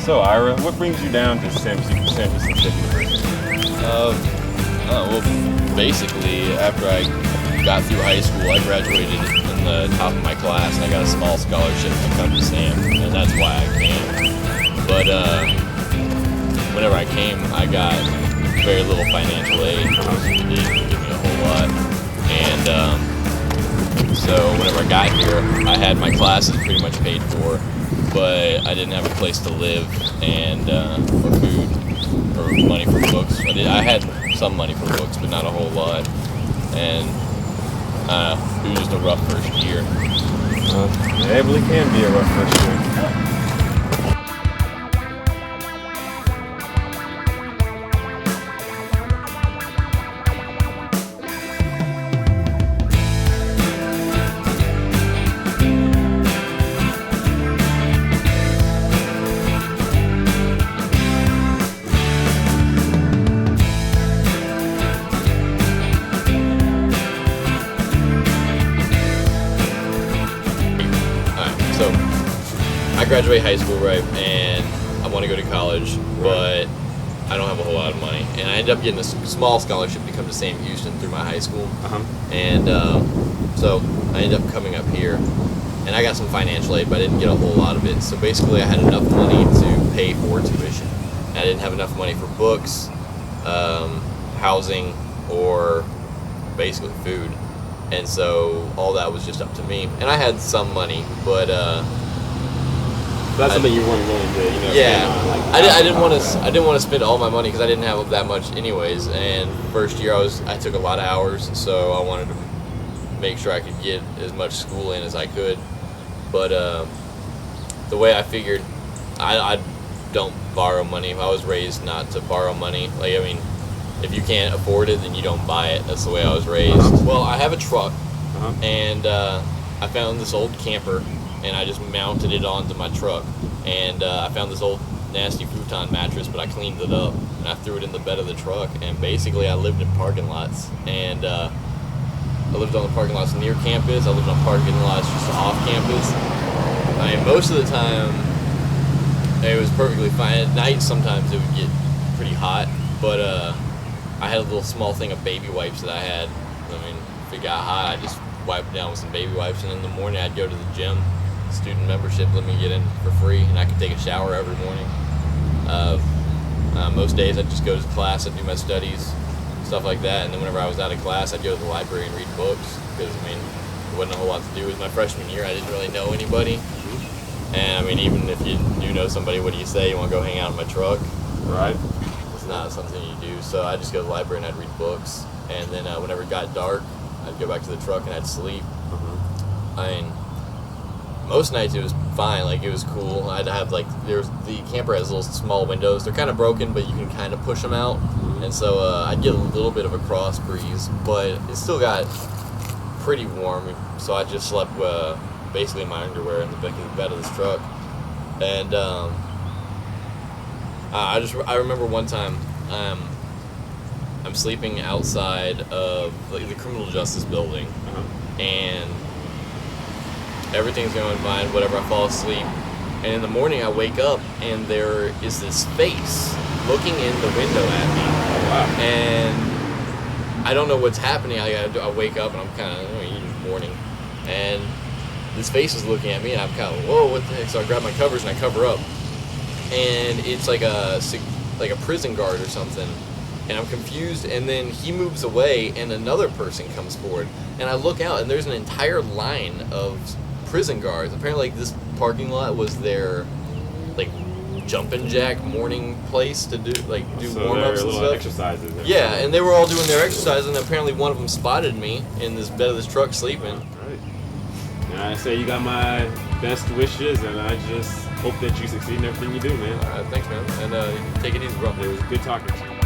So, Ira, what brings you down to San Francisco State University? Well, basically, after I got through high school, I graduated in the top of my class, and I got a small scholarship to come to Sam, and that's why I came. But whenever I came, I got very little financial aid. They didn't give me a whole lot, and so whenever I got here, I had my classes pretty much paid for, but I didn't have a place to live and or food or money for books. I had some money for books, but not a whole lot, and it was just a rough first year. It really can be a rough first year. So, I graduate high school, right, and I want to go to college, but I don't have a whole lot of money. And I ended up getting a small scholarship to come to Sam Houston through my high school. And so I ended up coming up here, and I got some financial aid, but I didn't get a whole lot of it. So basically, I had enough money to pay for tuition. I didn't have enough money for books, housing, or basically food. And so all that was just up to me. And I had some money, but that's something you weren't willing to, yeah. spend on, like, I didn't want to spend all my money because I didn't have that much anyways. And first year I took a lot of hours, so I wanted to make sure I could get as much school in as I could. But the way I figured, I don't borrow money. I was raised not to borrow money. Like, I mean, if you can't afford it, then you don't buy it. That's the way I was raised. Well, I have a truck, and I found this old camper, and I just mounted it onto my truck. And I found this old nasty futon mattress, but I cleaned it up, and I threw it in the bed of the truck. And basically, I lived in parking lots, and I lived on the parking lots near campus. I lived on parking lots just off campus. I mean, most of the time, it was perfectly fine. At night, sometimes it would get pretty hot, but I had a little small thing of baby wipes that I had. I mean, if it got hot, I just wiped it down with some baby wipes, and in the morning I'd go to the gym. Student membership let me get in for free, and I could take a shower every morning. Most days I'd just go to class, I'd do my studies, stuff like that, and then whenever I was out of class, I'd go to the library and read books, because, I mean, there wasn't a whole lot to do. It was my freshman year, I didn't really know anybody. And, I mean, even if you do know somebody, what do you say? You want to go hang out in my truck? Right. It's not something you do, so I'd just go to the library and I'd read books, and then whenever it got dark, I'd go back to the truck and I'd sleep. I mean, most nights it was fine, like, it was cool. I'd have, like, the camper has little small windows. They're kind of broken, but you can kind of push them out, and so I'd get a little bit of a cross breeze, but it still got pretty warm, so I just slept basically in my underwear in the bed of this truck. And I remember one time I'm sleeping outside of the criminal justice building, and everything's going fine, whatever. I fall asleep, and in the morning I wake up, and there is this face looking in the window at me. And I don't know what's happening. I wake up, and I'm kind of morning, and this face is looking at me, and I'm kind of, whoa, what the heck? So I grab my covers and I cover up, and it's like a prison guard or something, and I'm confused, and then he moves away, and another person comes forward, and I look out, and there's an entire line of prison guards. Apparently, like, this parking lot was their, like, jumping jack morning place to do warm-ups and stuff. Exercises. Yeah, and they were all doing their exercises, and apparently one of them spotted me in this bed of this truck sleeping. Right. And I say you got my best wishes, and I just hope that you succeed in everything you do, man. All right, thanks, man. And take it easy, bro. It was good talking to you.